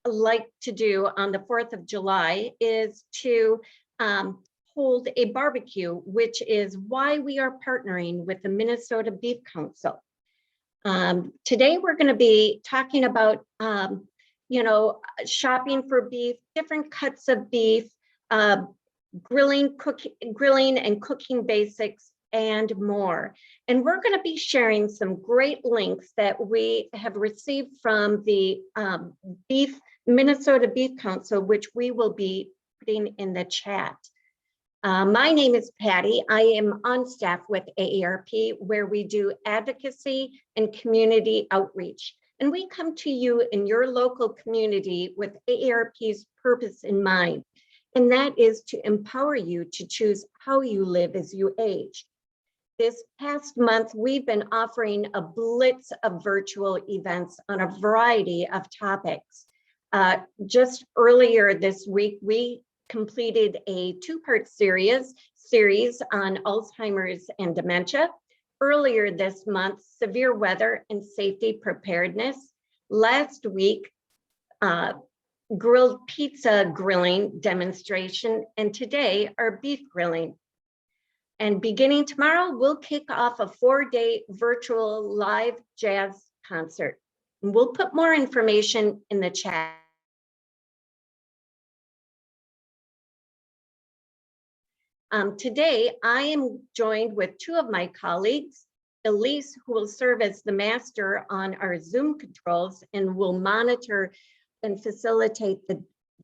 like to do on the 4th of July is to hold a barbecue, which is why we are partnering with the Minnesota Beef Council. Today, we're going to be talking about, shopping for beef, different cuts of beef, grilling and cooking basics, and more. And we're going to be sharing some great links that we have received from the Minnesota Beef Council, which we will be putting in the chat. My name is Patty. I am on staff with AARP, where we do advocacy and community outreach. And we come to you in your local community with AARP's purpose in mind, and that is to empower you to choose how you live as you age. This past month, we've been offering a blitz of virtual events on a variety of topics. Just earlier this week, we completed a two-part series on Alzheimer's and dementia. Earlier this month, severe weather and safety preparedness. Last week, grilled pizza grilling demonstration, and today, our beef grilling. And beginning tomorrow, we'll kick off a 4-day virtual live jazz concert. And we'll put more information in the chat. Today, I am joined with two of my colleagues, Elise, who will serve as the master on our Zoom controls and will monitor and facilitate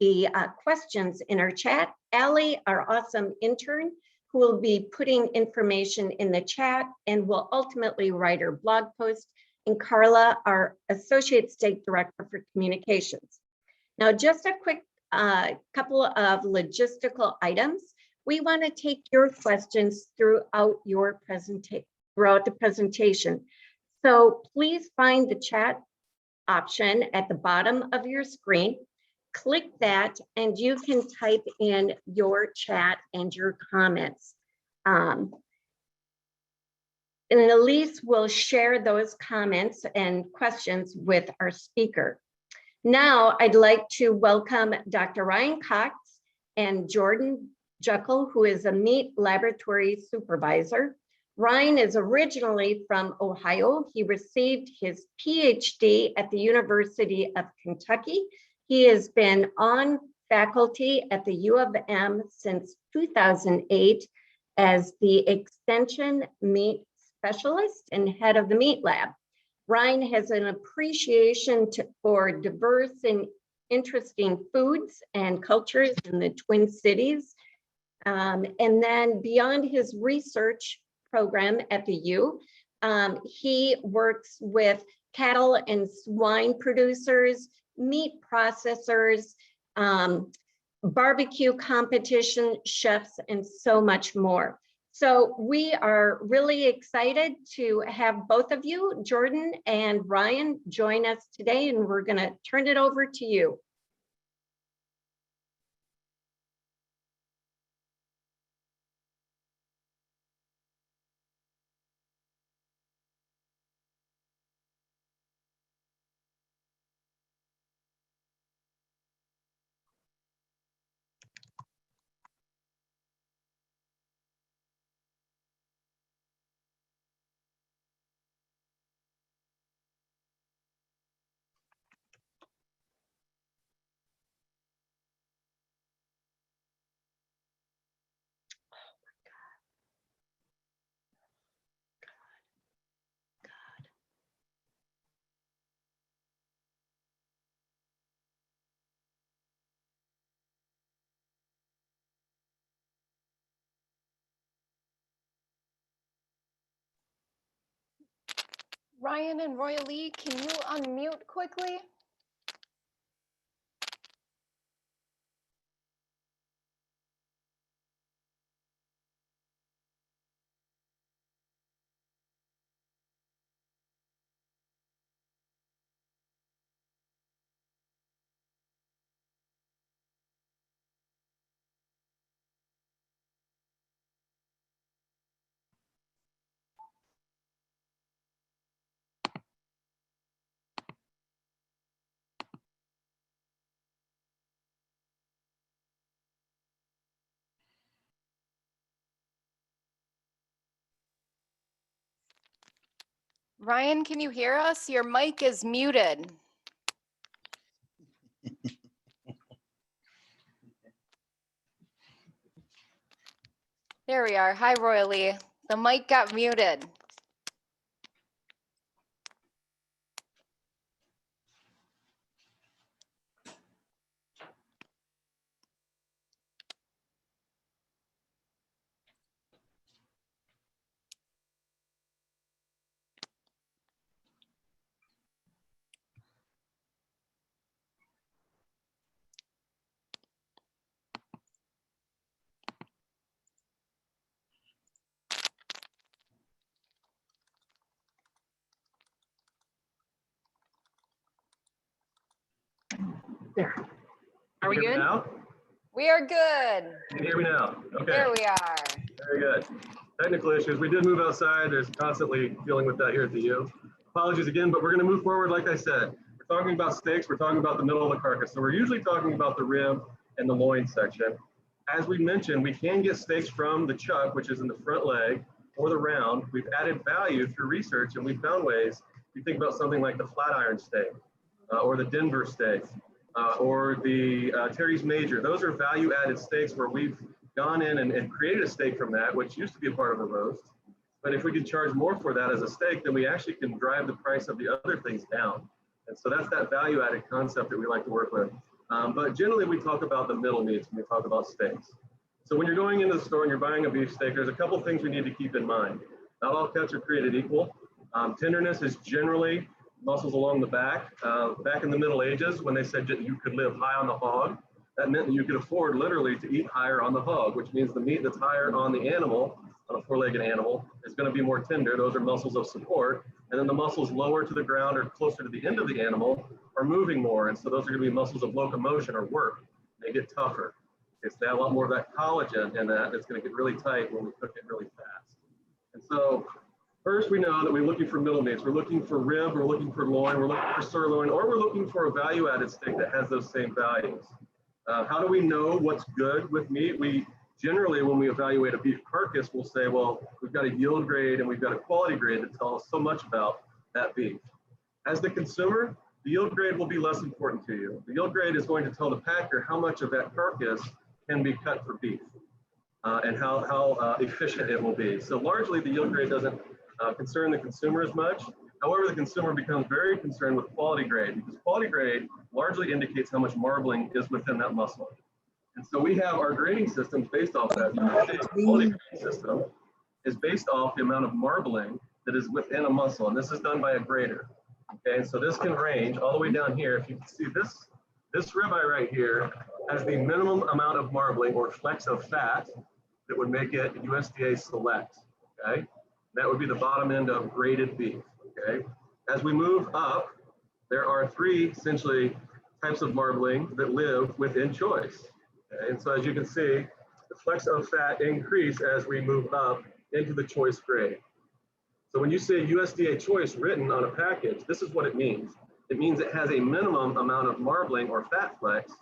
the questions in our chat. Allie, our awesome intern, who will be putting information in the chat and will ultimately write our blog post, and Carla, our Associate State Director for Communications. Now, just a quick couple of logistical items. We want to take your questions throughout the presentation. So please find the chat option at the bottom of your screen. Click that and you can type in your chat and your comments. And Elise will share those comments and questions with our speaker. Now I'd like to welcome Dr. Ryan Cox and Jordan Juckel, who is a meat laboratory supervisor. Ryan is originally from Ohio. He received his PhD at the University of Kentucky. He has been on faculty at the U of M since 2008 as the Extension Meat Specialist and head of the Meat Lab. Ryan has an appreciation for diverse and interesting foods and cultures in the Twin Cities. And then beyond his research program at the U, he works with cattle and swine producers, meat processors, barbecue competition chefs, and so much more. So we are really excited to have both of you, Jordan and Ryan, join us today, and we're going to turn it over to you. Ryan and Royalee, can you unmute quickly? Ryan, can you hear us? Your mic is muted. There we are. Hi, Royally. The mic got muted. There. Are we Can you hear me good? now? We are good. Can you hear me now? Okay, There we are. very good. Technical issues. We did move outside. There's constantly dealing with that here at the U. Apologies again, but we're going to move forward. Like I said, we're talking about steaks. We're talking about the middle of the carcass. So we're usually talking about the rib and the loin section. As we mentioned, we can get steaks from the chuck, which is in the front leg, or the round. We've added value through research, and we've found ways. You think about something like the flat iron steak, or the Denver steak, or the Terry's Major. Those are value-added steaks where we've gone in and created a steak from that, which used to be a part of a roast. But if we can charge more for that as a steak, then we actually can drive the price of the other things down. And so that's that value-added concept that we like to work with. But generally, we talk about the middle meats when we talk about steaks. So when you're going into the store and you're buying a beef steak, there's a couple things we need to keep in mind. Not all cuts are created equal. Tenderness is generally muscles along the back. Back in the Middle Ages, when they said that you could live high on the hog, that meant that you could afford literally to eat higher on the hog, which means the meat that's higher on the animal, on a four-legged animal, is going to be more tender. Those are muscles of support. And then the muscles lower to the ground or closer to the end of the animal are moving more. And so those are going to be muscles of locomotion or work. They get tougher. It's they have a lot more of that collagen in that. It's going to get really tight when we cook it really fast. And so first, we know that we're looking for middle meats. We're looking for rib, we're looking for loin, we're looking for sirloin, or we're looking for a value-added steak that has those same values. How do we know what's good with meat? We generally, when we evaluate a beef carcass, we'll say, well, we've got a yield grade and we've got a quality grade that tell us so much about that beef. As the consumer, the yield grade will be less important to you. The yield grade is going to tell the packer how much of that carcass can be cut for beef and how efficient it will be. So largely, the yield grade doesn't concern the consumer as much. However, the consumer becomes very concerned with quality grade because quality grade largely indicates how much marbling is within that muscle. And so we have our grading systems based off that. The quality grading system is based off the amount of marbling that is within a muscle, and this is done by a grader. Okay, so this can range all the way down here. If you can see this ribeye right here has the minimum amount of marbling or flecks of fat that would make it USDA select. Okay. That would be the bottom end of graded beef, okay? As we move up, there are three, essentially, types of marbling that live within choice. Okay? And so as you can see, the flecks of fat increase as we move up into the choice grade. So when you say USDA choice written on a package, this is what it means. It means it has a minimum amount of marbling or fat flecks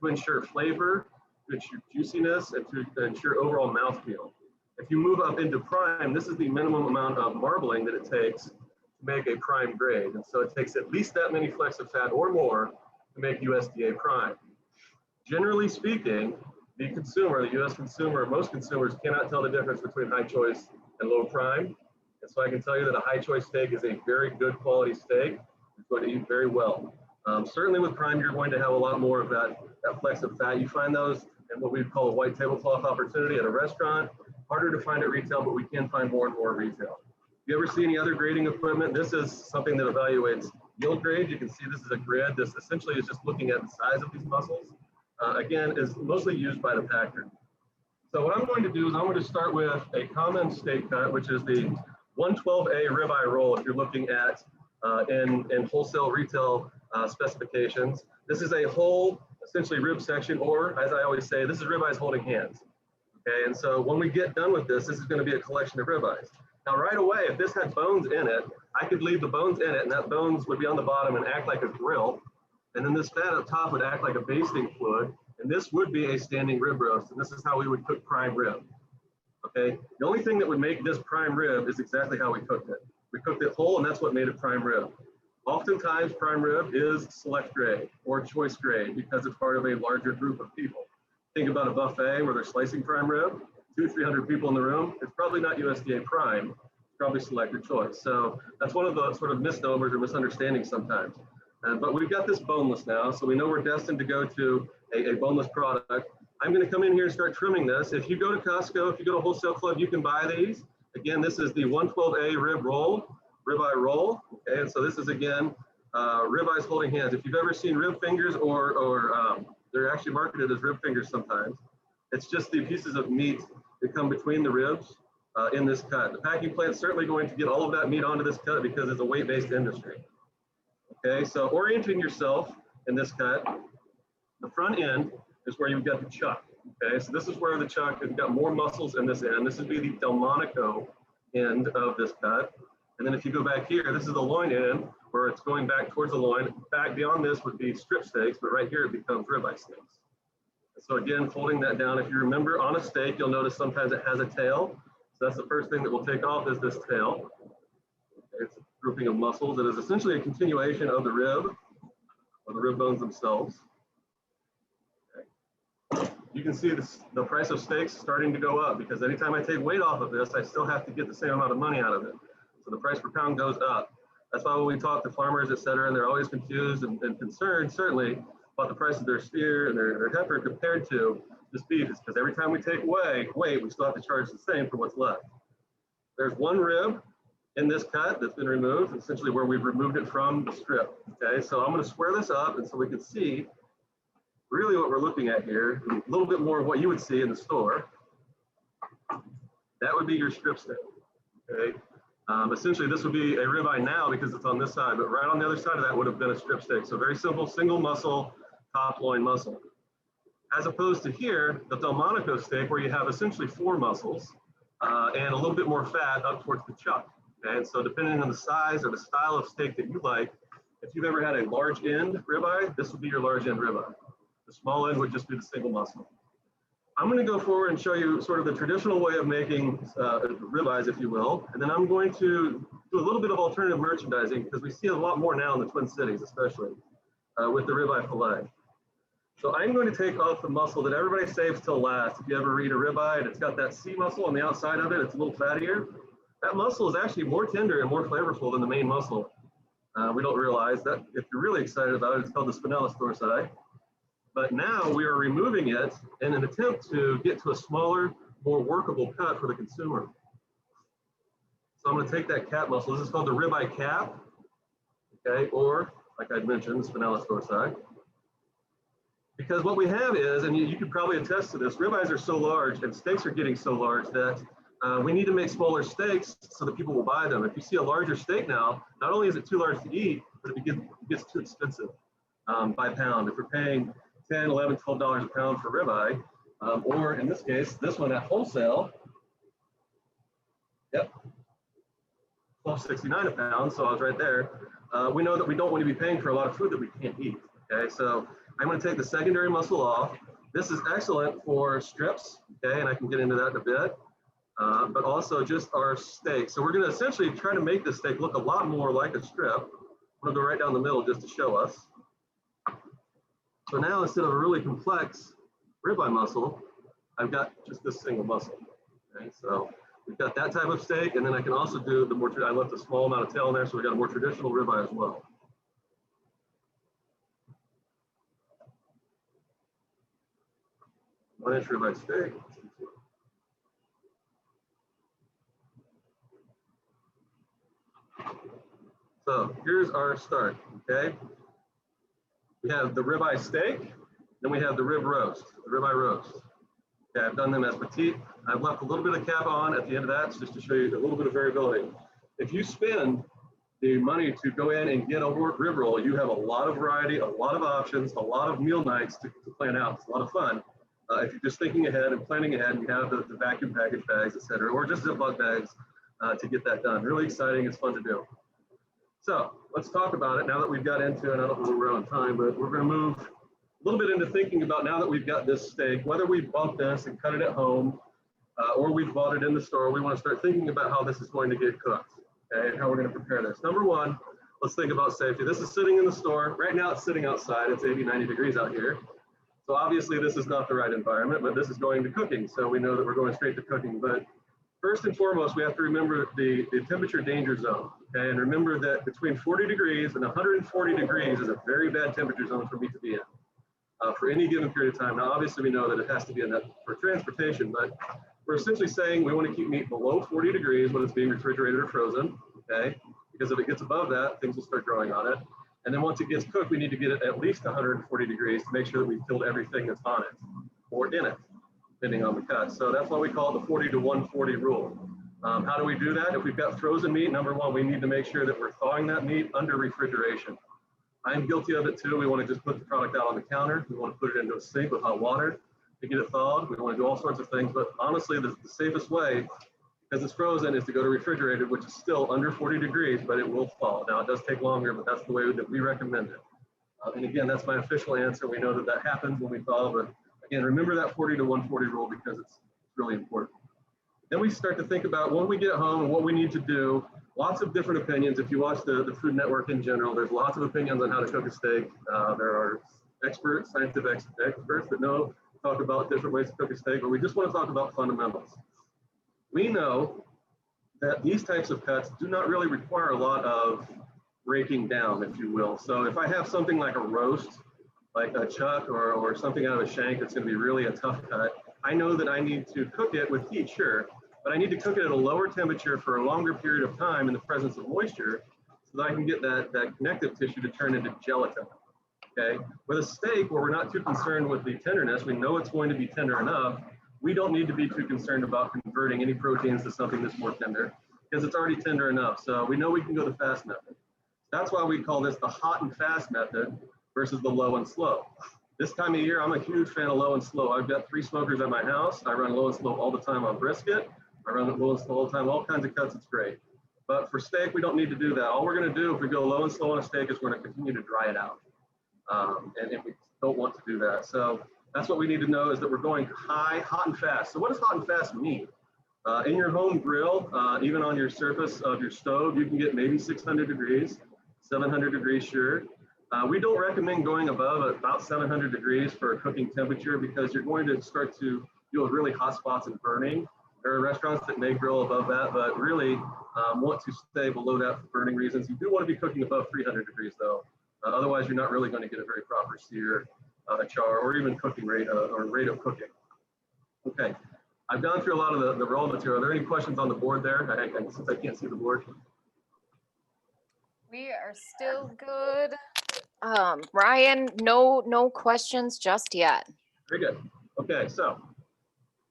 to ensure flavor, to ensure juiciness, and to ensure overall mouthfeel. If you move up into prime, this is the minimum amount of marbling that it takes to make a prime grade. And so it takes at least that many flecks of fat or more to make USDA prime. Generally speaking, the consumer, the US consumer, most consumers cannot tell the difference between high choice and low prime. And so I can tell you that a high choice steak is a very good quality steak. It's going to eat very well. Certainly with prime, you're going to have a lot more of that flecks of fat. You find those in what we call a white tablecloth opportunity at a restaurant. Harder to find at retail, but we can find more and more at retail. If you ever see any other grading equipment, this is something that evaluates yield grade. You can see this is a grid. This essentially is just looking at the size of these muscles. Again, is mostly used by the packer. So what I'm going to do is I'm going to start with a common steak cut, which is the 112A ribeye roll if you're looking at in wholesale retail specifications. This is a whole, essentially rib section, or as I always say, this is ribeyes holding hands. Okay, and so when we get done with this, this is going to be a collection of ribeyes. Now, right away, if this had bones in it, I could leave the bones in it, and that bones would be on the bottom and act like a grill. And then this fat up top would act like a basting fluid, and this would be a standing rib roast, and this is how we would cook prime rib. Okay, the only thing that would make this prime rib is exactly how we cooked it. We cooked it whole, and that's what made it prime rib. Oftentimes, prime rib is select grade or choice grade because it's part of a larger group of people. Think about a buffet where they're slicing prime rib, 200-300 people in the room. It's probably not USDA prime, it's probably select or choice. So that's one of the sort of misnomers or misunderstandings sometimes. But we've got this boneless now, so we know we're destined to go to a boneless product. I'm going to come in here and start trimming this. If you go to Costco, if you go to Wholesale Club, you can buy these. Again, this is the 112A rib roll, ribeye roll. Okay, and so this is again ribeyes holding hands. If you've ever seen rib fingers, or they're actually marketed as rib fingers sometimes, it's just the pieces of meat that come between the ribs in this cut. The packing plant's certainly going to get all of that meat onto this cut because it's a weight-based industry. Okay, so orienting yourself in this cut, the front end is where you've got the chuck. Okay, so this is where the chuck has got more muscles in this end. This would be the Delmonico end of this cut. And then if you go back here, this is the loin end where it's going back towards the loin. Back beyond this would be strip steaks, but right here it becomes ribeye steaks. So again, folding that down, if you remember on a steak, you'll notice sometimes it has a tail. So that's the first thing that we'll take off is this tail. It's a grouping of muscles. It is essentially a continuation of the rib, or the rib bones themselves. Okay. You can see this, the price of steaks starting to go up because anytime I take weight off of this, I still have to get the same amount of money out of it. So the price per pound goes up. That's why when we talk to farmers, et cetera, and they're always confused and concerned, certainly, about the price of their steer and their heifer compared to this beef. It's because every time we take away weight, we still have to charge the same for what's left. There's one rib in this cut that's been removed, essentially where we've removed it from the strip. Okay, so I'm going to square this up and so we can see really what we're looking at here, a little bit more of what you would see in the store. That would be your strip steak. Okay. Essentially, this would be a ribeye now because it's on this side, but right on the other side of that would have been a strip steak. So very simple, single muscle, top loin muscle. As opposed to here, the Delmonico steak, where you have essentially 4 muscles and a little bit more fat up towards the chuck. Okay? And so depending on the size or the style of steak that you like, if you've ever had a large end ribeye, this would be your large end ribeye. The small end would just be the single muscle. I'm going to go forward and show you sort of the traditional way of making ribeyes, if you will, and then I'm going to do a little bit of alternative merchandising because we see a lot more now in the Twin Cities, especially with the ribeye fillet. So I'm going to take off the muscle that everybody saves till last. If you ever read a ribeye and it's got that C muscle on the outside of it, it's a little fattier. That muscle is actually more tender and more flavorful than the main muscle. We don't realize that. If you're really excited about it, it's called the spinalis dorsi. But now we are removing it in an attempt to get to a smaller, more workable cut for the consumer. So I'm going to take that cap muscle. This is called the ribeye cap, okay, or like I mentioned, the spinalis dorsi. Because what we have is, and you could probably attest to this, ribeyes are so large and steaks are getting so large that we need to make smaller steaks so that people will buy them. If you see a larger steak now, not only is it too large to eat, but it gets too expensive by pound. If we're paying $10, $11, $12 a pound for ribeye, or in this case, this one at wholesale, yep, $12.69 a pound, so I was right there. We know that we don't want to be paying for a lot of food that we can't eat, okay? So I'm going to take the secondary muscle off. This is excellent for strips, okay, and I can get into that in a bit, but also just our steak. So we're going to essentially try to make this steak look a lot more like a strip. I'm going to go right down the middle just to show us. So now instead of a really complex ribeye muscle, I've got just this single muscle. Okay, so we've got that type of steak, and then I can also do the more, I left a small amount of tail in there, so we got a more traditional ribeye as well. One-inch ribeye steak. So here's our start, okay? We have the ribeye steak, then we have the rib roast, the ribeye roast. Okay, I've done them as petite. I've left a little bit of cap on at the end of that just to show you a little bit of variability. If you spend the money to go in and get a rib roll, you have a lot of variety, a lot of options, a lot of meal nights to plan out. It's a lot of fun. If you're just thinking ahead and planning ahead, you have the vacuum package bags, et cetera, or just Ziploc bags to get that done. Really exciting, it's fun to do. So let's talk about it now that we've got into, and I don't know where we're on time, but we're going to move a little bit into thinking about now that we've got this steak, whether we bump this and cut it at home or we've bought it in the store, we want to start thinking about how this is going to get cooked. okay, and how we're going to prepare this. Number one, let's think about safety. This is sitting in the store. Right now it's sitting outside. It's 80, 90 degrees out here. So obviously this is not the right environment, but this is going to cooking. So we know that we're going straight to cooking. But first and foremost, we have to remember the temperature danger zone. Okay, and remember that between 40 degrees and 140 degrees is a very bad temperature zone for meat to be in for any given period of time. Now, obviously we know that it has to be in that for transportation, but we're essentially saying we want to keep meat below 40 degrees when it's being refrigerated or frozen, okay? Because if it gets above that, things will start growing on it. And then once it gets cooked, we need to get it at least 140 degrees to make sure that we've killed everything that's on it or in it, depending on the cut. So that's why we call it the 40 to 140 rule. How do we do that? If we've got frozen meat, number one, we need to make sure that we're thawing that meat under refrigeration. I'm guilty of it too. We want to just put the product out on the counter. We want to put it into a sink with hot water to get it thawed. We want to do all sorts of things, but honestly, the safest way, because it's frozen, is to go to refrigerated, which is still under 40 degrees, but it will thaw. Now, it does take longer, but that's the way that we recommend it. And again, that's my official answer. We know that that happens when we thaw, but again, remember that 40 to 140 rule because it's really important. Then we start to think about when we get home and what we need to do. Lots of different opinions. If you watch the Food Network in general, there's lots of opinions on how to cook a steak. There are experts, scientific experts that talk about different ways to cook a steak, but we just want to talk about fundamentals. We know that these types of cuts do not really require a lot of breaking down, if you will. So if I have something like a roast, like a chuck or something out of a shank that's going to be really a tough cut, I know that I need to cook it with heat, sure, but I need to cook it at a lower temperature for a longer period of time in the presence of moisture so that I can get that connective tissue to turn into gelatin, okay? With a steak, where we're not too concerned with the tenderness, we know it's going to be tender enough, we don't need to be too concerned about converting any proteins to something that's more tender because it's already tender enough. So we know we can go the fast method. That's why we call this the hot and fast method versus the low and slow. This time of year, I'm a huge fan of low and slow. I've got 3 smokers at my house. I run low and slow all the time on brisket. I run it low and slow all the time, all kinds of cuts, it's great. But for steak, we don't need to do that. All we're gonna do if we go low and slow on a steak is we're gonna continue to dry it out. And we don't want to do that. So that's what we need to know is that we're going high, hot and fast. So what does hot and fast mean? In your home grill, even on your surface of your stove, you can get maybe 600 degrees, 700 degrees, sure. We don't recommend going above about 700 degrees for a cooking temperature because you're going to start to deal with really hot spots and burning. There are restaurants that may grill above that, but really want to stay below that for burning reasons. You do want to be cooking above 300 degrees though. Otherwise, you're not really going to get a very proper sear, char, or even cooking rate or rate of cooking. Okay, I've gone through a lot of the raw material. Are there any questions on the board there? Since I can't see the board. We are still good. Ryan, no questions just yet. Very good. Okay, so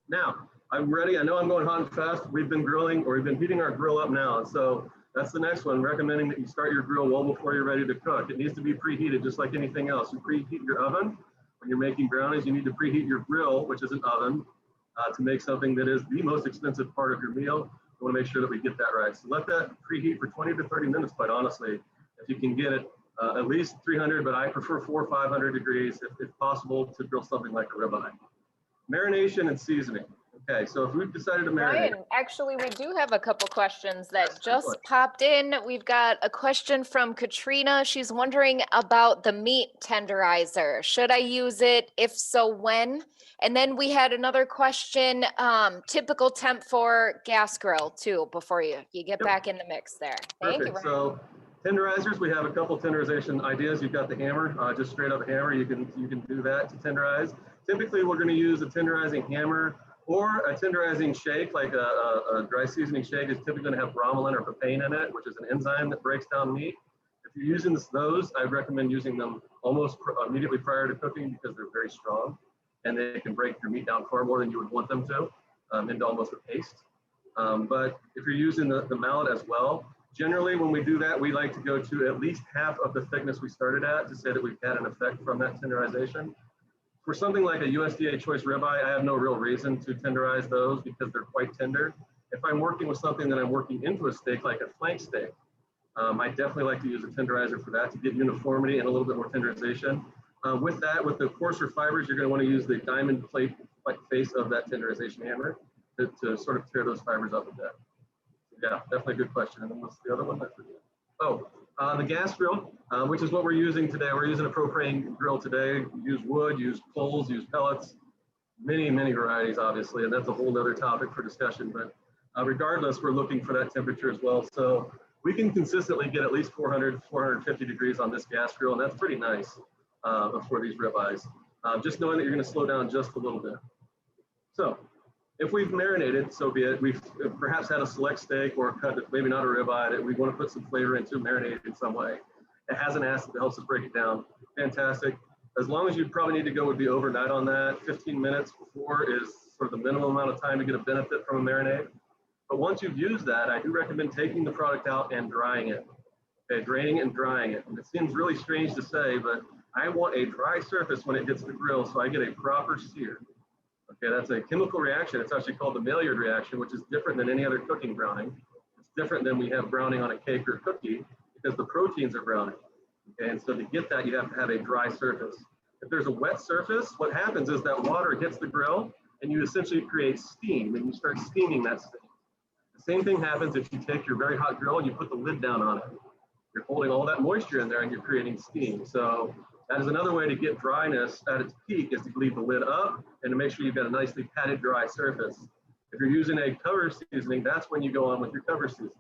now I'm ready. I know I'm going hot and fast. We've been grilling, or we've been heating our grill up now. And so that's the next one, recommending that you start your grill well before you're ready to cook. It needs to be preheated just like anything else. You preheat your oven. When you're making brownies, you need to preheat your grill, which is an oven, to make something that is the most expensive part of your meal. You want to make sure that we get that right. So let that preheat for 20 to 30 minutes, quite honestly, if you can get it at least 300, but I prefer 400 or 500 degrees if possible to grill something like a ribeye. Marination and seasoning. Okay, so if we've decided to marinate. Ryan, actually, we do have a couple questions that just popped in. We've got a question from Katrina. She's wondering about the meat tenderizer. Should I use it? If so, when? And then we had another question, typical temp for gas grill too, before you get back in the mix there. Thank you, Ryan. So tenderizers, we have a couple tenderization ideas. You've got the hammer, just straight up hammer. You can do that to tenderize. Typically, we're going to use a tenderizing hammer or a tenderizing shake, like a dry seasoning shake is typically going to have bromelain or papain in it, which is an enzyme that breaks down meat. If you're using those, I'd recommend using them almost immediately prior to cooking because they're very strong and they can break your meat down far more than you would want them to into almost a paste. But if you're using the mallet as well, generally when we do that, we like to go to at least half of the thickness we started at to say that we've had an effect from that tenderization. For something like a USDA choice ribeye, I have no real reason to tenderize those because they're quite tender. If I'm working with something that I'm working into a steak, like a flank steak, I definitely like to use a tenderizer for that to get uniformity and a little bit more tenderization. With that, with the coarser fibers, you're going to want to use the diamond plate face of that tenderization hammer to sort of tear those fibers up a bit. Yeah, definitely a good question. And then what's the other one? I forget. Oh, the gas grill, which is what we're using today. We're using a propane grill today. Use wood, use coals, use pellets, many varieties, obviously, and that's a whole other topic for discussion. But regardless, we're looking for that temperature as well. So we can consistently get at least 400, 450 degrees on this gas grill, and that's pretty nice for these ribeyes. Just knowing that you're going to slow down just a little bit. So if we've marinated, so be it. We've perhaps had a select steak or cut, maybe not a ribeye, that we want to put some flavor into, marinate in some way. It has an acid that helps us break it down. Fantastic. As long as you probably need to go would be overnight on that. 15 minutes before is sort of the minimum amount of time to get a benefit from a marinade. But once you've used that, I do recommend taking the product out and drying it. Okay, draining it and drying it. And it seems really strange to say, but I want a dry surface when it hits the grill so I get a proper sear. Okay, that's a chemical reaction. It's actually called the Maillard reaction, which is different than any other cooking browning. It's different than we have browning on a cake or cookie because the proteins are browning. Okay, and so to get that, you have to have a dry surface. If there's a wet surface, what happens is that water hits the grill and you essentially create steam and you start steaming that steam. The same thing happens if you take your very hot grill and you put the lid down on it. You're holding all that moisture in there and you're creating steam. So that is another way to get dryness at its peak is to leave the lid up and to make sure you've got a nicely padded dry surface. If you're using a cover seasoning, that's when you go on with your cover seasoning.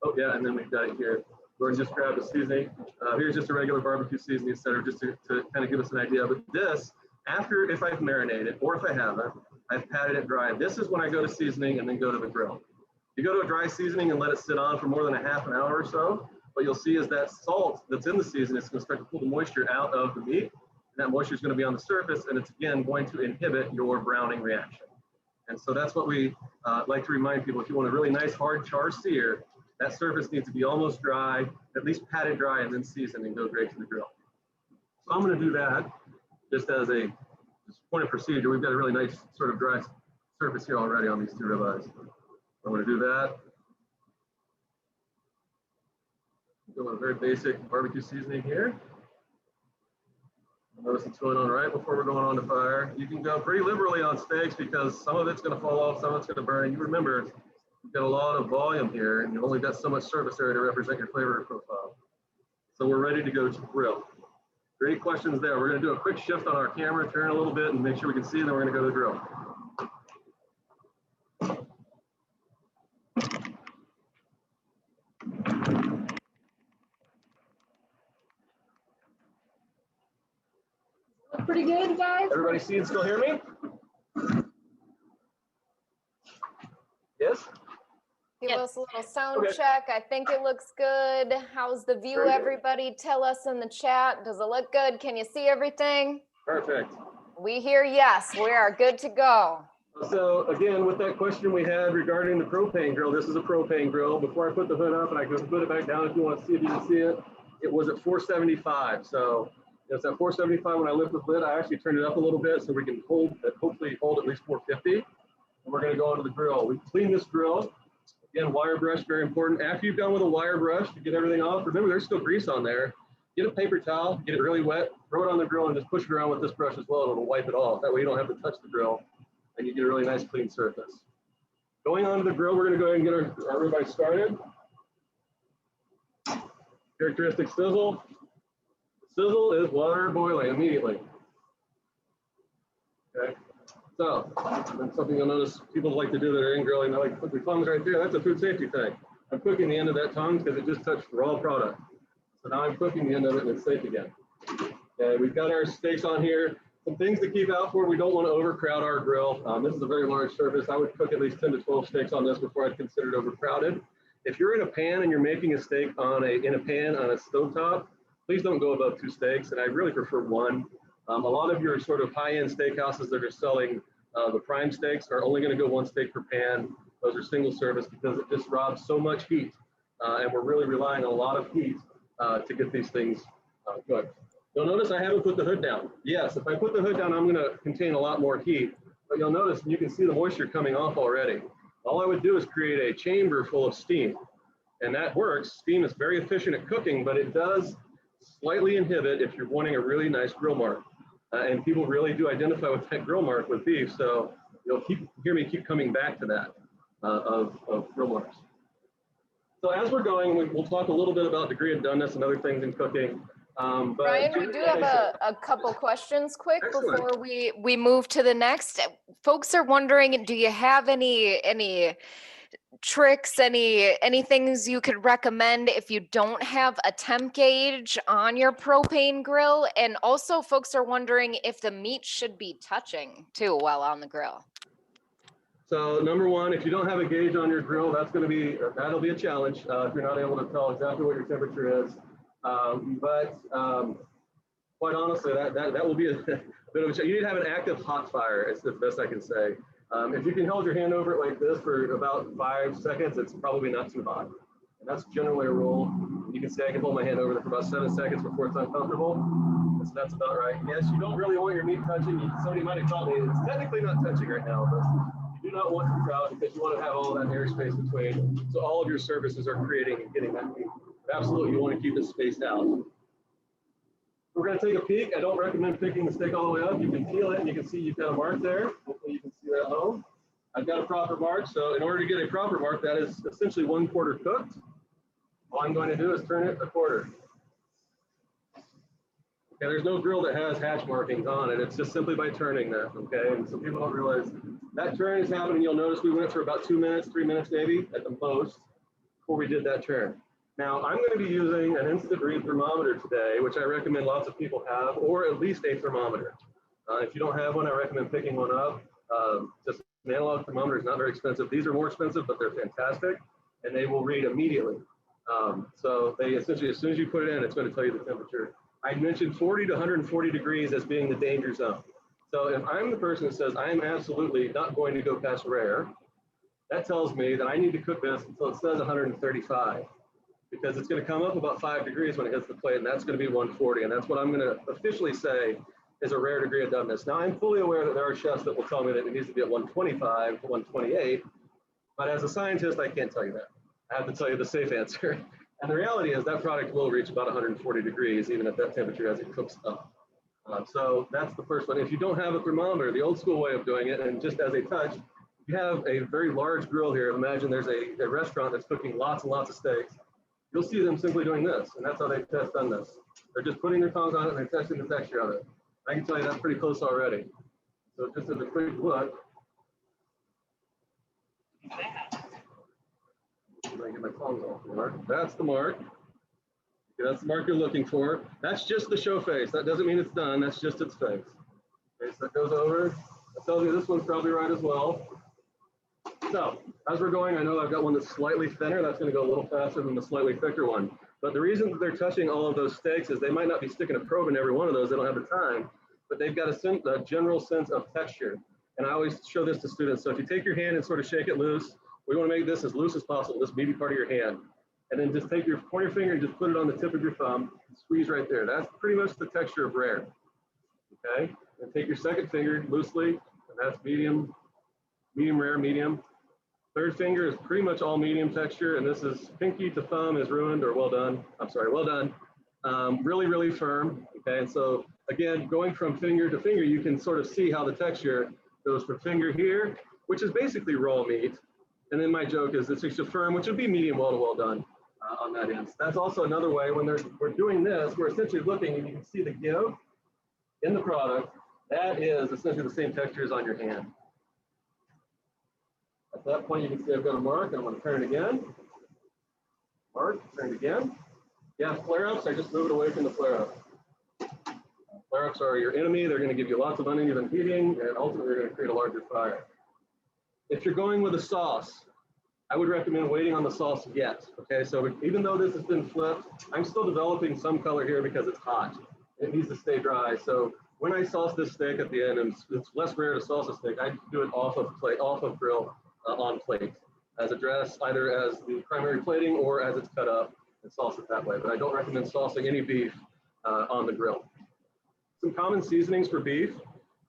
Oh yeah, and then we've got it here. Gordon just grabbed a seasoning. Here's just a regular barbecue seasoning, etc., just to kind of give us an idea. But this, after if I've marinated or if I haven't, I've patted it dry. This is when I go to seasoning and then go to the grill. You go to a dry seasoning and let it sit on for more than a half an hour or so. What you'll see is that salt that's in the seasoning is going to start to pull the moisture out of the meat. And that moisture is going to be on the surface, and it's again going to inhibit your browning reaction. And so that's what we like to remind people. If you want a really nice hard char sear, that surface needs to be almost dry, at least patted dry, and then seasoned and go straight to the grill. So I'm going to do that just as a point of procedure. We've got a really nice sort of dry surface here already on these two ribeyes. I'm going to do that. Go with a very basic barbecue seasoning here. Notice it's going on right before we're going on to fire. You can go pretty liberally on steaks because some of it's going to fall off, some of it's going to burn. You remember, you've got a lot of volume here and you've only got so much surface area to represent your flavor profile. So we're ready to go to the grill. Great questions there. We're going to do a quick shift on our camera, turn a little bit and make sure we can see, and then we're going to go to the grill. Pretty good, guys. Everybody see and still hear me? Yes? Give Yes. us a little sound Okay. check. I think it looks good. How's the view, Very good. everybody? Tell us in the chat. Does it look good? Can you see everything? Perfect. We hear yes. We are good to go. So again, with that question we had regarding the propane grill, this is a propane grill. Before I put the hood up, and I can put it back down if you want to see it, you can see it. It was at 475. So it's at 475 when I lift the lid. I actually turned it up a little bit so we can hopefully hold at least 450. And we're going to go onto the grill. We clean this grill. Again, wire brush, very important. After you've done with a wire brush to get everything off, remember there's still grease on there. Get a paper towel, get it really wet, throw it on the grill and just push it around with this brush as well, and it'll wipe it off. That way you don't have to touch the grill and you get a really nice clean surface. Going onto the grill, we're going to go ahead and get our ribeye started. Characteristic sizzle. Sizzle is water boiling immediately. Okay. So, and something you'll notice people like to do that are in grilling, they like to put their tongues right there. That's a food safety thing. I'm cooking the end of that tongue because it just touched the raw product. So now I'm cooking the end of it and it's safe again. Okay, we've got our steaks on here. Some things to keep out for, we don't want to overcrowd our grill. This is a very large surface. I would cook at least 10 to 12 steaks on this before I'd consider it overcrowded. If you're in a pan and you're making a steak in a pan on a stovetop, please don't go above 2 steaks, and I really prefer 1. A lot of your sort of high-end steakhouses that are selling the prime steaks are only going to go 1 steak per pan. Those are single service because it just robs so much heat, and we're really relying on a lot of heat to get these things cooked. You'll notice I haven't put the hood down. Yes, if I put the hood down, I'm going to contain a lot more heat, but you'll notice you can see the moisture coming off already. All I would do is create a chamber full of steam, and that works. Steam is very efficient at cooking, but it does slightly inhibit if you're wanting a really nice grill mark. And people really do identify with that grill mark with beef, so you'll hear me keep coming back to that of grill marks. So as we're going, we'll talk a little bit about degree of doneness and other things in cooking. But Brian, we do have a couple questions quick before we move to the next. Folks are wondering, do you have any tricks, any things you could recommend if you don't have a temp gauge on your propane grill? And also folks are wondering if the meat should be touching too while on the grill. So number one, if you don't have a gauge on your grill, that'll be a challenge if you're not able to tell exactly what your temperature is. Quite honestly, that will be a bit of a challenge. You need to have an active hot fire, is the best I can say. If you can hold your hand over it like this for about 5 seconds, it's probably not too hot. And that's generally a rule. You can see I can hold my hand over there for about 7 seconds before it's uncomfortable. So that's about right. Yes, you don't really want your meat touching. Somebody might have told me it's technically not touching right now, but you do not want to crowd because you want to have all that airspace between. So all of your surfaces are creating and getting that meat. But absolutely, you want to keep it spaced out. We're going to take a peek. I don't recommend picking the steak all the way up. You can feel it and you can see you've got a mark there. Hopefully you can see that at home. I've got a proper mark. So in order to get a proper mark, that is essentially 1/4 cooked. All I'm going to do is turn it 1/4. Okay, there's no grill that has hatch markings on it. It's just simply by turning that, okay? And so people don't realize that turn is happening. You'll notice we went for about 2 minutes, 3 minutes maybe at the most before we did that turn. Now, I'm going to be using an instant read thermometer today, which I recommend lots of people have, or at least a thermometer. If you don't have one, I recommend picking one up. Just an analog thermometer is not very expensive. These are more expensive, but they're fantastic, and they will read immediately. So they essentially, as soon as you put it in, it's going to tell you the temperature. I mentioned 40 to 140 degrees as being the danger zone. So if I'm the person that says I am absolutely not going to go past rare, that tells me that I need to cook this until it says 135. Because it's going to come up about 5 degrees when it hits the plate, and that's going to be 140. And that's what I'm going to officially say is a rare degree of doneness. Now, I'm fully aware that there are chefs that will tell me that it needs to be at 125 to 128. But as a scientist, I can't tell you that. I have to tell you the safe answer. And the reality is that product will reach about 140 degrees, even at that temperature as it cooks up. So that's the first one. If you don't have a thermometer, the old school way of doing it, and just as a touch, you have a very large grill here. Imagine there's a restaurant that's cooking lots and lots of steaks. You'll see them simply doing this, and that's how they test doneness. They're just putting their tongs on it and they're testing the texture of it. I can tell you that's pretty close already. So just as a quick look, I get my tongs off the mark. That's the mark. Okay, that's the mark you're looking for. That's just the show face. That doesn't mean it's done. That's just its face. Okay, so that goes over. That tells you this one's probably right as well. So as we're going, I know I've got one that's slightly thinner. That's going to go a little faster than the slightly thicker one. But the reason that they're touching all of those steaks is they might not be sticking a probe in every one of those. They don't have the time, but they've got a general sense of texture. And I always show this to students. So if you take your hand and sort of shake it loose, we want to make this as loose as possible, this meaty part of your hand. And then just take your pointer finger and just put it on the tip of your thumb, and squeeze right there. That's pretty much the texture of rare. Okay? And take your second finger loosely, and that's medium, medium rare, medium. Third finger is pretty much all medium texture, and this is pinky to thumb is ruined or well done. I'm sorry, well done. Really, really firm. Okay, and so again, going from finger to finger, you can sort of see how the texture goes from finger here, which is basically raw meat. And then my joke is it's extra firm, which would be medium well to well done on that end. So that's also another way when we're doing this, we're essentially looking and you can see the give in the product. That is essentially the same texture as on your hand. At that point, you can see I've got a mark, and I'm going to turn it again. Mark, turn it again. Yeah, flare-ups, I just move it away from the flare-up. Flare-ups are your enemy. They're going to give you lots of uneven heating, and ultimately, they're going to create a larger fire. If you're going with a sauce, I would recommend waiting on the sauce yet. Okay, so even though this has been flipped, I'm still developing some color here because it's hot. It needs to stay dry. So when I sauce this steak at the end, and it's less rare to sauce a steak, I do it off of plate, off of grill. On plate as a dress, either as the primary plating or as it's cut up and sauce it that way. But I don't recommend saucing any beef on the grill. Some common seasonings for beef.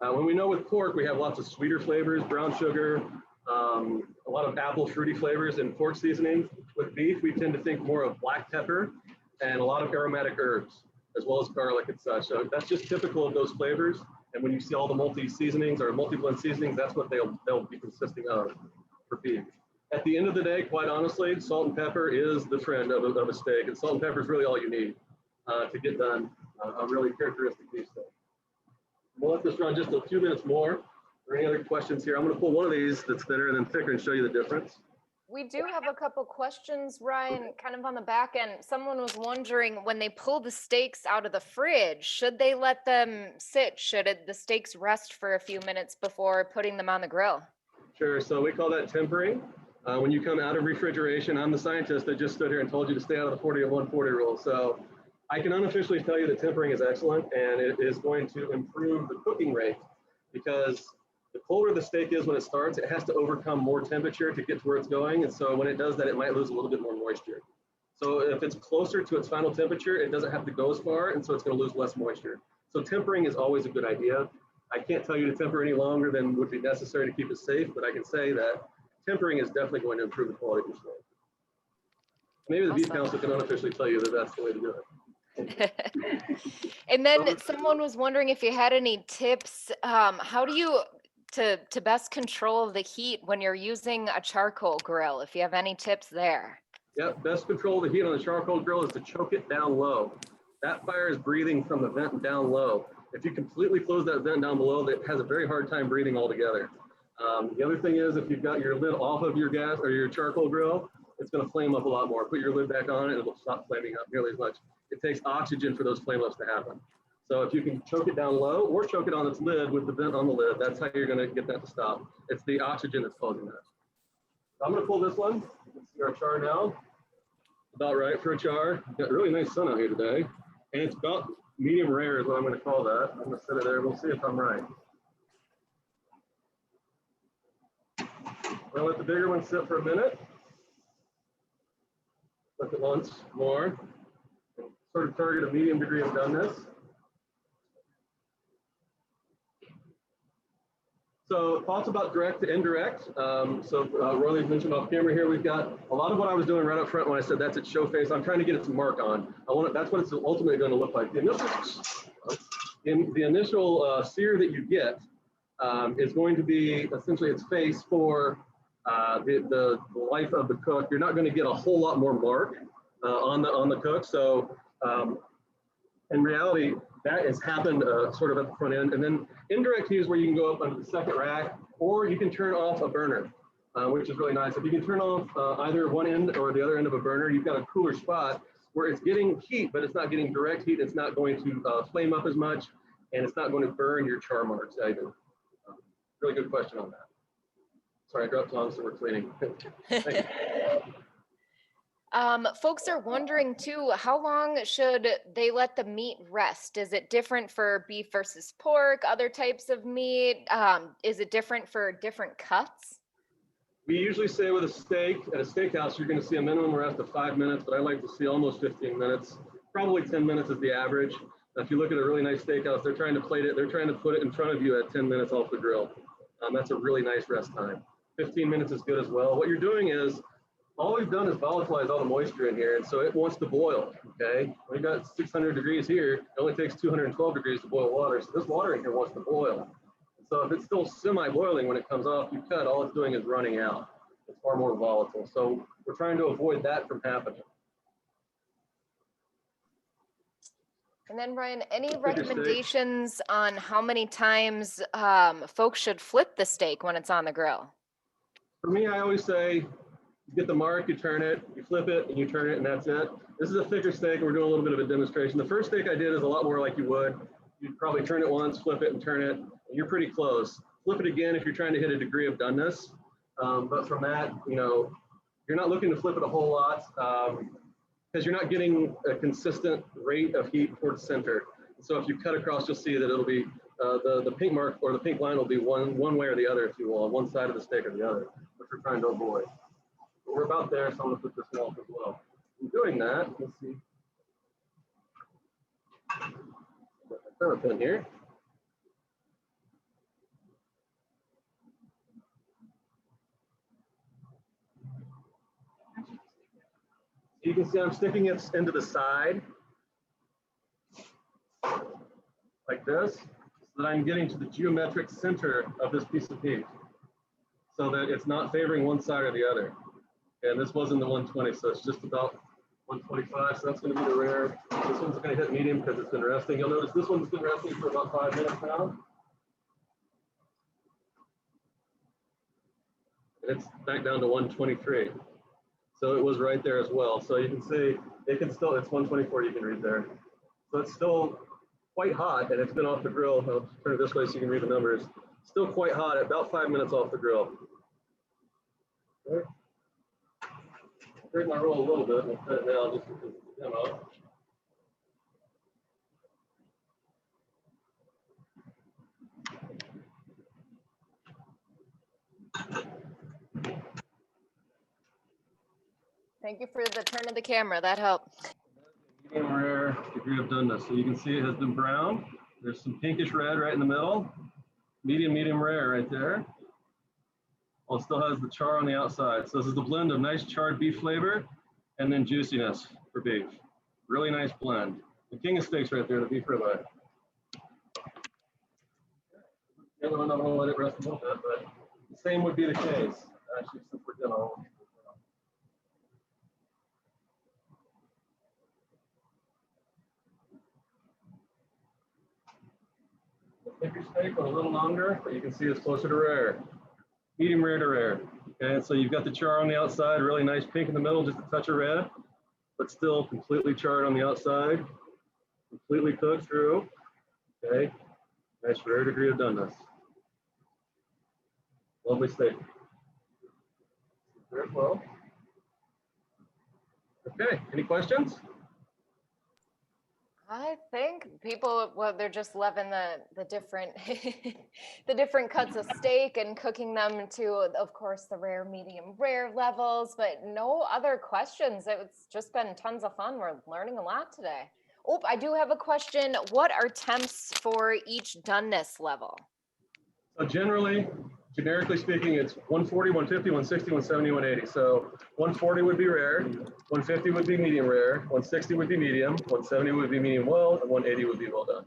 When we know with pork, we have lots of sweeter flavors, brown sugar, a lot of apple fruity flavors in pork seasonings. With beef, we tend to think more of black pepper and a lot of aromatic herbs, as well as garlic and such. So that's just typical of those flavors. And when you see all the multi-seasonings or multi-blend seasonings, that's what they'll be consisting of for beef. At the end of the day, quite honestly, salt and pepper is the friend of a steak, and salt and pepper is really all you need to get done a really characteristic beef steak. We'll let this run just a few minutes more. Are there any other questions here? I'm going to pull one of these that's thinner and then thicker and show you the difference. We do have a couple questions, Ryan, kind of on the back end. Someone was wondering, when they pull the steaks out of the fridge, should they let them sit? Should the steaks rest for a few minutes before putting them on the grill? Sure. So we call that tempering. When you come out of refrigeration, I'm the scientist that just stood here and told you to stay out of the 40 of 140 rule. So I can unofficially tell you that tempering is excellent, and it is going to improve the cooking rate, because the colder the steak is when it starts, it has to overcome more temperature to get to where it's going. And so when it does that, it might lose a little bit more moisture. So if it's closer to its final temperature, it doesn't have to go as far, and so it's going to lose less moisture. So tempering is always a good idea. I can't tell you to temper any longer than would be necessary to keep it safe, but I can say that tempering is definitely going to improve the quality of your steak. Maybe the beef council can unofficially tell you that that's the way to do it. And then someone was wondering if you had any tips. How do you to best control the heat when you're using a charcoal grill? If you have any tips there. Yep, best control of the heat on the charcoal grill is to choke it down low. That fire is breathing from the vent down low. If you completely close that vent down below, that has a very hard time breathing altogether. The other thing is, if you've got your lid off of your gas or your charcoal grill, it's going to flame up a lot more. Put your lid back on and it'll stop flaming up nearly as much. It takes oxygen for those flame ups to happen. So if you can choke it down low or choke it on its lid with the vent on the lid, that's how you're going to get that to stop. It's the oxygen that's causing that. So I'm going to pull this one. You can see our char now. About right for a char. Got really nice sun out here today. And it's about medium rare is what I'm going to call that. I'm going to set it there. We'll see if I'm right. I'll let the bigger one sit for a minute. Look it once more. Sort of target a medium degree of doneness. So thoughts about direct to indirect. Royal's mentioned off camera here, we've got a lot of what I was doing right up front when I said that's its show face. I'm trying to get its mark on. That's what it's ultimately going to look like. The initial sear that you get is going to be essentially its face for the life of the cook. You're not going to get a whole lot more mark on the cook. So in reality, that has happened sort of at the front end. And then indirect heat is where you can go up under the second rack, or you can turn off a burner, which is really nice. If you can turn off either one end or the other end of a burner, you've got a cooler spot where it's getting heat, but it's not getting direct heat. It's not going to flame up as much, and it's not going to burn your char marks either. Really good question on that. Sorry, I dropped on, so we're cleaning. Thank you. Folks are wondering too, how long should they let the meat rest? Is it different for beef versus pork, other types of meat? Is it different for different cuts? We usually say with a steak, at a steakhouse, you're going to see a minimum rest of 5 minutes, but I like to see almost 15 minutes. Probably 10 minutes is the average. Now, if you look at a really nice steakhouse, they're trying to plate it, they're trying to put it in front of you at 10 minutes off the grill. That's a really nice rest time. 15 minutes is good as well. What you're doing is, all we've done is volatilize all the moisture in here, and so it wants to boil, okay? We've got 600 degrees here. It only takes 212 degrees to boil water, so this water in here wants to boil. So if it's still semi-boiling when it comes off, you cut, all it's doing is running out. It's far more volatile. So we're trying to avoid that from happening. And then Ryan, any recommendations on how many times folks should flip the steak when it's on the grill? For me, I always say, you get the mark, you turn it, you flip it, and you turn it, and that's it. This is a thicker steak, and we're doing a little bit of a demonstration. The first steak I did is a lot more like you would. You'd probably turn it once, flip it, and turn it, and you're pretty close. Flip it again if you're trying to hit a degree of doneness. But from that, you're not looking to flip it a whole lot because you're not getting a consistent rate of heat towards center. So if you cut across, you'll see that it'll be the pink mark or the pink line will be one way or the other, if you will, on one side of the steak or the other, which we're trying to avoid. But we're about there, so I'm going to put this one off as well. In doing that, let's see. Got my thermometer here. You can see I'm sticking it into the side like this, so that I'm getting to the geometric center of this piece of meat, so that it's not favoring one side or the other. And this wasn't the 120, so it's just about 125. So that's going to be the rare. This one's going to hit medium because it's been resting. You'll notice this one's been resting for about 5 minutes now. And it's back down to 123. So it was right there as well. So you can see it can still, it's 124, you can read there. So it's still quite hot, and it's been off the grill. I'll turn it this way so you can read the numbers. Still quite hot at about 5 minutes off the grill. Okay. I'll break my roll a little bit. We'll cut it now just because it's a demo. Thank you for the turn of the camera. That helped. Medium rare degree of doneness. So you can see it has been brown. There's some pinkish red right in the middle. Medium rare right there. Well, it still has the char on the outside. So this is the blend of nice charred beef flavor and then juiciness for beef. Really nice blend. The king of steaks right there, the beef ribeye. The other one, I'm gonna let it rest a little bit, but the same would be the case. Actually, since we're done all. Thicker steak, but a little longer, but you can see it's closer to rare. Medium rare to rare. Okay, so you've got the char on the outside, really nice pink in the middle, just a touch of red, but still completely charred on the outside, completely cooked through. Okay, nice rare degree of doneness. Lovely steak. Very well. Okay, any questions? I think people, well, they're just loving the different the different cuts of steak and cooking them to, of course, the rare, medium, rare levels, but no other questions. It's just been tons of fun. We're learning a lot today. Oh, I do have a question. What are temps for each doneness level? So generically speaking, it's 140, 150, 160, 170, 180. So 140 would be rare, 150 would be medium rare, 160 would be medium, 170 would be medium well, and 180 would be well done.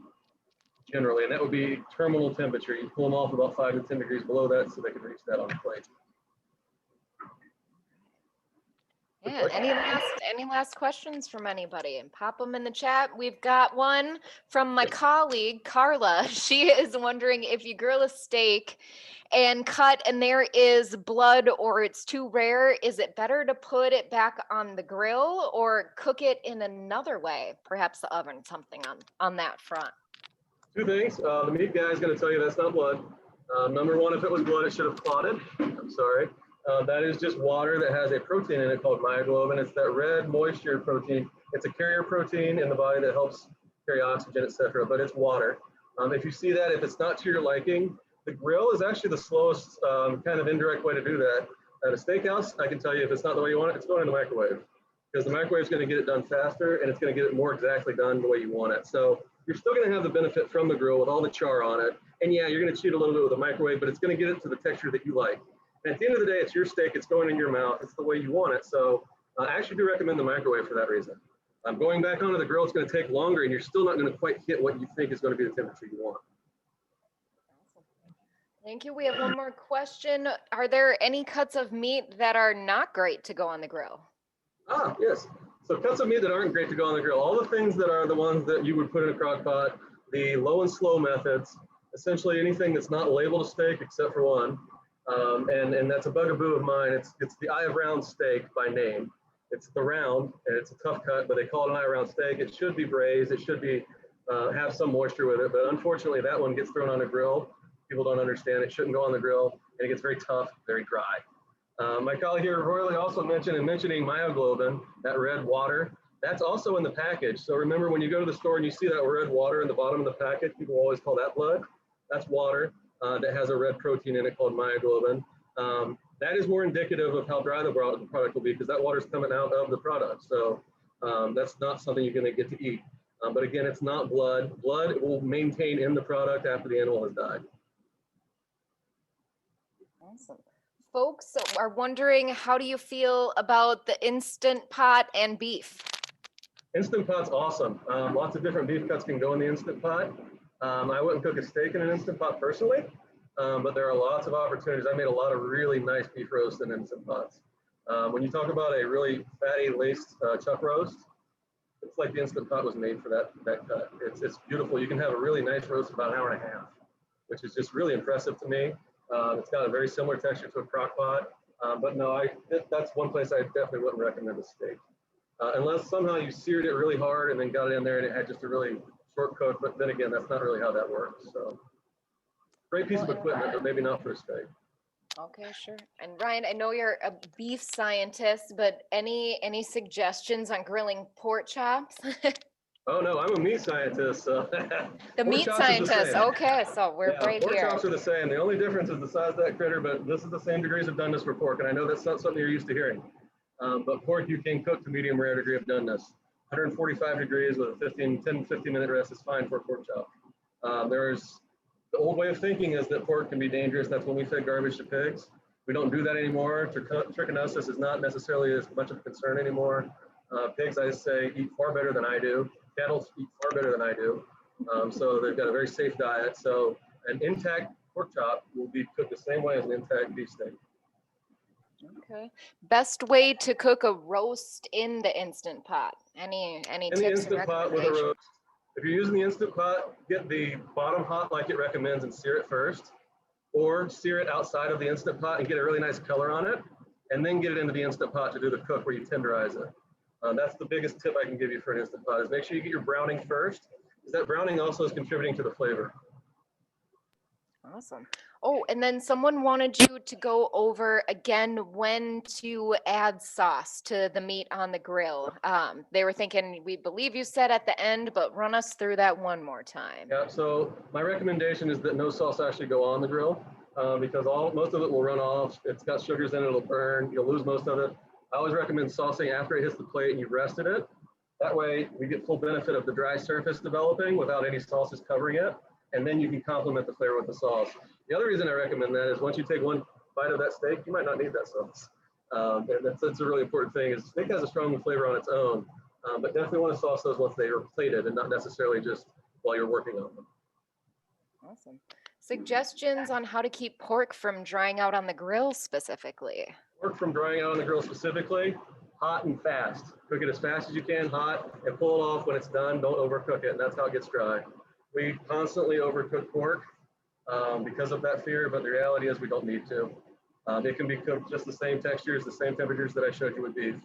Generally, and that would be terminal temperature. You pull them off about 5 to 10 degrees below that so they can reach that on the plate. Yeah, any last questions from anybody? And pop them in the chat. We've got one from my colleague, Carla. She is wondering if you grill a steak and cut and there is blood or it's too rare, is it better to put it back on the grill or cook it in another way? Perhaps the oven, something on that front. Two things. The meat guy is going to tell you that's not blood. Number one, if it was blood, it should have clotted. I'm sorry. That is just water that has a protein in it called myoglobin. It's that red moisture protein. It's a carrier protein in the body that helps carry oxygen, etc. But it's water. If you see that, if it's not to your liking, the grill is actually the slowest kind of indirect way to do that. At a steakhouse, I can tell you if it's not the way you want it, it's going in the microwave. Because the microwave is going to get it done faster and it's going to get it more exactly done the way you want it. So you're still going to have the benefit from the grill with all the char on it. And yeah, you're going to cheat a little bit with the microwave, but it's going to get it to the texture that you like. And at the end of the day, it's your steak, it's going in your mouth, it's the way you want it. So I actually do recommend the microwave for that reason. Going back onto the grill, it's going to take longer and you're still not going to quite hit what you think is going to be the temperature you want. Thank you. We have one more question. Are there any cuts of meat that are not great to go on the grill? Ah, yes. So cuts of meat that aren't great to go on the grill, all the things that are the ones that you would put in a crock pot, the low and slow methods, essentially anything that's not labeled a steak except for one. And that's a bugaboo of mine. It's the eye of round steak by name. It's the round, and it's a tough cut, but they call it an eye of round steak. It should be braised. It should be have some moisture with it. But unfortunately, that one gets thrown on a grill. People don't understand it shouldn't go on the grill, and it gets very tough, very dry. My colleague here, Royally, also mentioning myoglobin, that red water. That's also in the package. So remember, when you go to the store and you see that red water in the bottom of the package, people always call that blood. That's water. That has a red protein in it called myoglobin. That is more indicative of how dry the product will be because that water is coming out of the product. So that's not something you're going to get to eat. But again, it's not blood. Blood will maintain in the product after the animal has died. Awesome. Folks are wondering, how do you feel about the Instant Pot and beef? Instant Pot's awesome. Lots of different beef cuts can go in the Instant Pot. I wouldn't cook a steak in an Instant Pot personally, but there are lots of opportunities. I made a lot of really nice beef roast in Instant Pots. When you talk about a really fatty laced chuck roast, it's like the Instant Pot was made for that cut. It's beautiful. You can have a really nice roast about an hour and a half, which is just really impressive to me. It's got a very similar texture to a crock pot, but no, that's one place I definitely wouldn't recommend a steak. Unless somehow you seared it really hard and then got it in there and it had just a really short cook, but then again, that's not really how that works. So great piece of equipment, but maybe not for a steak. Okay, sure. And Ryan, I know you're a beef scientist, but any suggestions on grilling pork chops? Oh no, I'm a meat scientist. So The meat scientist. Okay, so we're right pork here. chops are the same. The only difference is the size of that critter, but this is the same degrees of doneness for pork. And I know that's not something you're used to hearing. But pork you can cook to medium rare degree of doneness. 145 degrees with a 10-15 minute rest is fine for a pork chop. The old way of thinking is that pork can be dangerous. That's when we fed garbage to pigs. We don't do that anymore. Trichinosis is not necessarily as much of a concern anymore. Pigs, I say, eat far better than I do. Cattle eat far better than I do. So they've got a very safe diet. So an intact pork chop will be cooked the same way as an intact beef steak. Okay. Best way to cook a roast in the Instant Pot? Any In the tips or Instant Pot with a recommendations? roast, if you're using the Instant Pot, get the bottom hot like it recommends and sear it first, or sear it outside of the Instant Pot and get a really nice color on it, and then get it into the Instant Pot to do the cook where you tenderize it. That's the biggest tip I can give you for an Instant Pot is make sure you get your browning first, because that browning also is contributing to the flavor. Awesome. Oh, and then someone wanted you to go over again when to add sauce to the meat on the grill. They were thinking, we believe you said at the end, but run us through that one more time. Yeah, so my recommendation is that no sauce actually go on the grill because most of it will run off. It's got sugars in it, it'll burn, you'll lose most of it. I always recommend saucing after it hits the plate and you've rested it. That way we get full benefit of the dry surface developing without any sauces covering it. And then you can complement the flavor with the sauce. The other reason I recommend that is once you take one bite of that steak, you might not need that sauce. That's a really important thing is steak has a strong flavor on its own, but definitely want to sauce those once they are plated and not necessarily just while you're working on them. Awesome. Suggestions on how to keep pork from drying out on the grill specifically? Pork from drying out on the grill specifically, hot and fast. Cook it as fast as you can, hot, and pull it off when it's done. Don't overcook it, and that's how it gets dry. We constantly overcook pork because of that fear, but the reality is we don't need to. It can be cooked just the same textures, the same temperatures that I showed you with beef,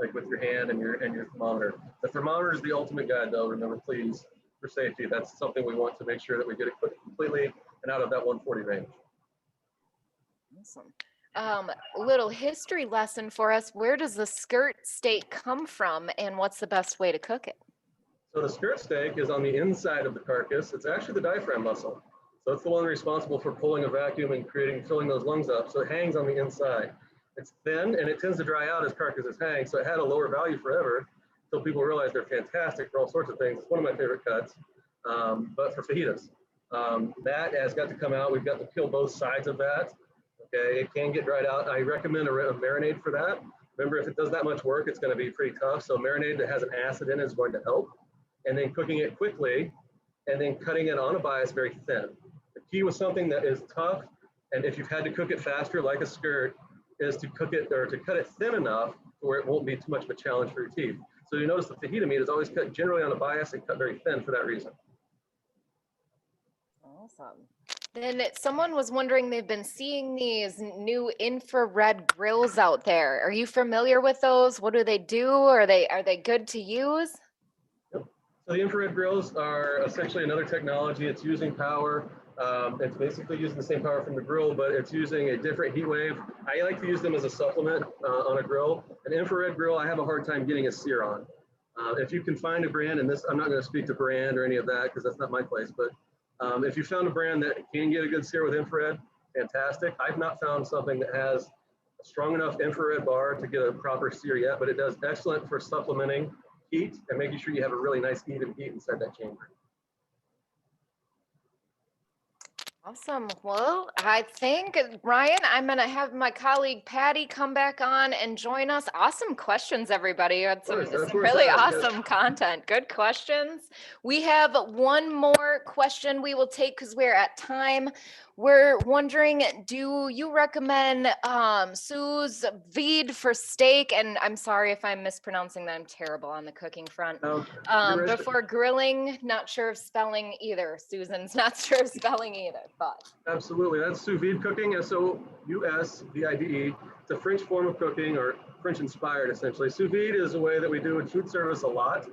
like with your hand and your thermometer. The thermometer is the ultimate guide though, remember please, for safety. That's something we want to make sure that we get it cooked completely and out of that 140 range. Awesome. Little history lesson for us. Where does the skirt steak come from and what's the best way to cook it? So the skirt steak is on the inside of the carcass. It's actually the diaphragm muscle. So it's the one responsible for pulling a vacuum and filling those lungs up. So it hangs on the inside. It's thin and it tends to dry out as carcasses hang. So it had a lower value forever until people realize they're fantastic for all sorts of things. It's one of my favorite cuts, but for fajitas. That has got to come out. We've got to peel both sides of that. Okay, it can get dried out. I recommend a marinade for that. Remember, if it does that much work, it's going to be pretty tough. So marinade that has an acid in it is going to help. And then cooking it quickly and then cutting it on a bias very thin. The key with something that is tough, and if you've had to cook it faster like a skirt, is to cook it or to cut it thin enough where it won't be too much of a challenge for your teeth. So you notice the fajita meat is always cut generally on a bias and cut very thin for that reason. Awesome. Then someone was wondering, they've been seeing these new infrared grills out there. Are you familiar with those? What do they do? Are they good to use? So the infrared grills are essentially another technology. It's using power. It's basically using the same power from the grill, but it's using a different heat wave. I like to use them as a supplement on a grill. An infrared grill, I have a hard time getting a sear on. If you can find a brand, and this, I'm not going to speak to brand or any of that because that's not my place, but if you found a brand that can get a good sear with infrared, fantastic. I've not found something that has a strong enough infrared bar to get a proper sear yet, but it does excellent for supplementing heat and making sure you have a really nice even heat inside that chamber. Awesome. Well, I think, Ryan, I'm going to have my colleague Patty come back on and join us. Awesome questions, everybody. You had some course, that's some where it's really at, yes. awesome content. Good questions. We have one more question we will take because we're at time. We're wondering, do you recommend Sous Vide for steak? And I'm sorry if I'm mispronouncing that. I'm terrible on the cooking front. No, you're right. Before grilling, not sure of spelling either. Susan's not sure of spelling either, but. Absolutely, that's sous vide cooking, S-O-U-S-V-I-D-E. It's a French form of cooking, or French inspired essentially. Sous vide is a way that we do in food service a lot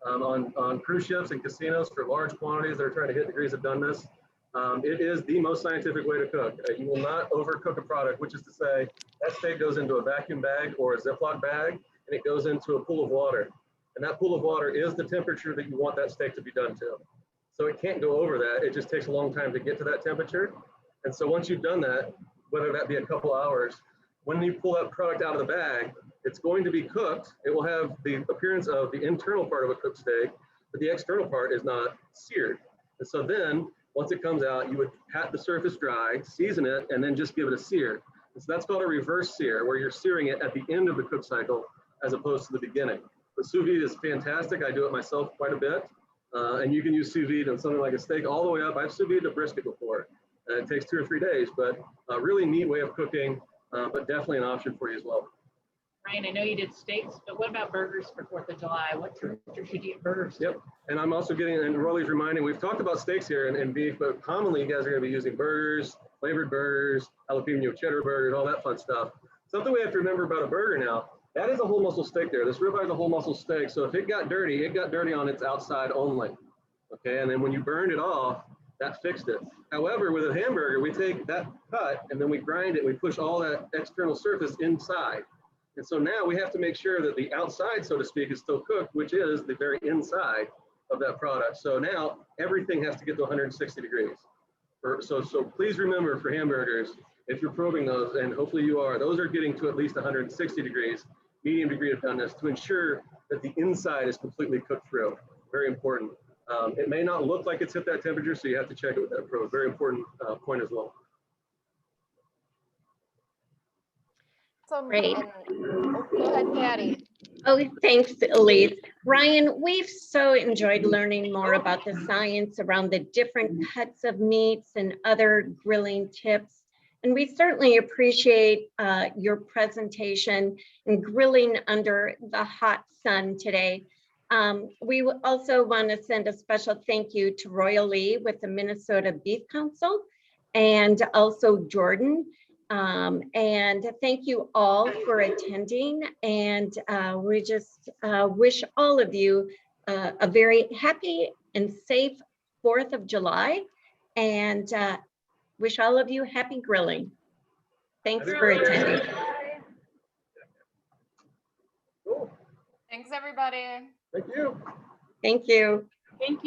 on cruise ships and casinos for large quantities that are trying to hit degrees of doneness. It is the most scientific way to cook. You will not overcook a product, which is to say that steak goes into a vacuum bag or a Ziploc bag, and it goes into a pool of water. And that pool of water is the temperature that you want that steak to be done to. So it can't go over that. It just takes a long time to get to that temperature. And so once you've done that, whether that be a couple hours, when you pull that product out of the bag, it's going to be cooked. It will have the appearance of the internal part of a cooked steak, but the external part is not seared. And so then once it comes out, you would pat the surface dry, season it, and then just give it a sear. And so that's called a reverse sear, where you're searing it at the end of the cook cycle as opposed to the beginning. But sous vide is fantastic. I do it myself quite a bit. And you can use sous vide on something like a steak all the way up. I've sous vide a brisket before. It takes 2 or 3 days, but a really neat way of cooking, but definitely an option for you as well. Ryan, I know you did steaks, but what about burgers for 4th of July? What temperature should you eat burgers? Yep, and I'm also getting, and Rolly's reminding, we've talked about steaks here and beef, but commonly you guys are gonna be using burgers, flavored burgers, jalapeno cheddar burgers, all that fun stuff. Something we have to remember about a burger now, that is a whole muscle steak there. This ribeye is a whole muscle steak. So if it got dirty on its outside only. Okay, and then when you burned it off, that fixed it. However, with a hamburger, we take that cut and then we grind it. We push all that external surface inside. And so now we have to make sure that the outside, so to speak, is still cooked, which is the very inside of that product. So now everything has to get to 160 degrees. So please remember for hamburgers, if you're probing those, and hopefully you are, those are getting to at least 160 degrees, medium degree of doneness, to ensure that the inside is completely cooked through. Very important. It may not look like it's hit that temperature, so you have to check it with that probe. Very important point as well. So, Great. Go ahead, Patty. Oh, thanks, Elise. Ryan, we've so enjoyed learning more about the science around the different cuts of meats and other grilling tips. And we certainly appreciate your presentation and grilling under the hot sun today. We also want to send a special thank you to Royal Lee with the Minnesota Beef Council and also Jordan. And thank you all for attending. And we just wish all of you a very happy and safe 4th of July. And wish all of you happy grilling. Thanks for attending. Cool. Thanks, everybody. Thank you. Thank you. Thank you.